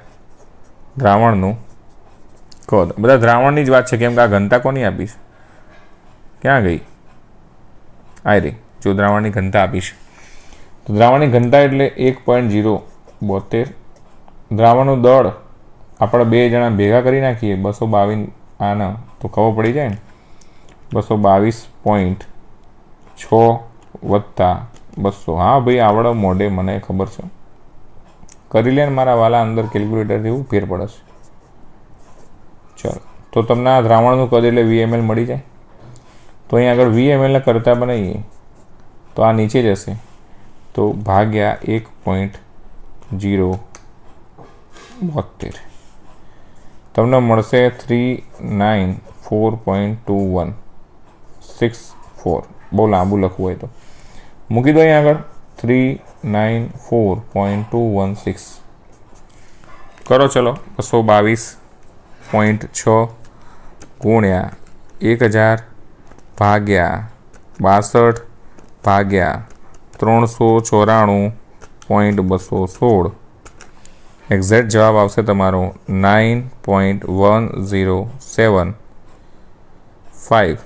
S1: દ્રાવણનું કદ. બધા દ્રાવણની જ વાત છે, કેમ કે આ ઘનતા કોની આપી છે? ક્યાં ગઈ? આ રહી. જો દ્રાવણની ઘનતા આપી છે, તો દ્રાવણની ઘનતા એટલે 1.072. દ્રાવણનું દળ આપણે બે જણા ભેગા કરી નાખીએ 222 આના, તો ખબર પડી જાય ને. 222.6 વત્તા 200. હા ભાઈ, આવડે મોઢે, મને ખબર છે. કરી લે ને મારા વાલા, અંદર કેલ્ક્યુલેટરથી એવું ફેર પડે છે. ચલો, તો તમને આ દ્રાવણનું કદ એટલે VmL મળી જાય. તો અહીં આગળ VmLને કરતા બનાવીએ તો આ નીચે જશે, તો ભાગ્યા 1.072 તમને મળશે 394.2164. બહુ લાંબુ લખવું હોય તો મૂકી દો અહીં આગળ 394.216 કરો. ચલો, 222.6 ગુણ્યા 1000 ભાગ્યા 62 ભાગ્યા 394.216. એક્ઝેક્ટ જવાબ આવશે તમારો 9.1075.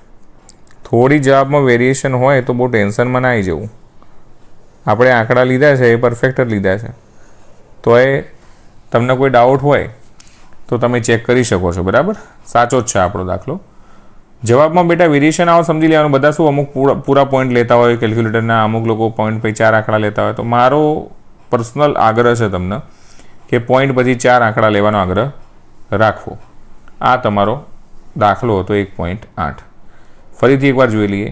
S1: થોડી જવાબમાં વેરિએશન હોય તો બહુ ટેન્શનમાં ના આવી જવું. આપણે આંકડા લીધા છે એ પરફેક્ટ જ લીધા છે, તો એ તમને કોઈ ડાઉટ હોય તો તમે ચેક કરી શકો છો. બરાબર, સાચો જ છે આપણો દાખલો. જવાબમાં બેટા વેરિએશન આવો સમજી લેવાનું. બધા શું અમુક પૂરા પોઈન્ટ લેતા હોય કેલ્ક્યુલેટરના, અમુક લોકો પોઈન્ટ પછી 4 આંકડા લેતા હોય. તો મારો પર્સનલ આગ્રહ છે તમને કે પોઈન્ટ પછી 4 આંકડા લેવાનો આગ્રહ રાખવો. આ તમારો દાખલો હતો 1.8. ફરીથી એકવાર જોઈ લઈએ.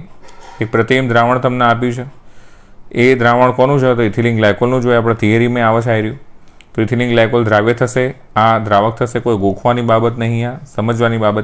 S1: એક પ્રતિમ દ્રાવણ તમને આપ્યું છે. એ દ્રાવણ કોનું છે? તો ઇથિલિન ગ્લાયકોલનું જોઈએ. આપણે થિયરીમાં આવે છે આવી રહ્યું. તો ઇથિલિન ગ્લાયકોલ દ્રાવ્ય થશે, આ દ્રાવક થશે. કોઈ ગોખવાની બાબત નહીં, આ સમજવાની બાબત.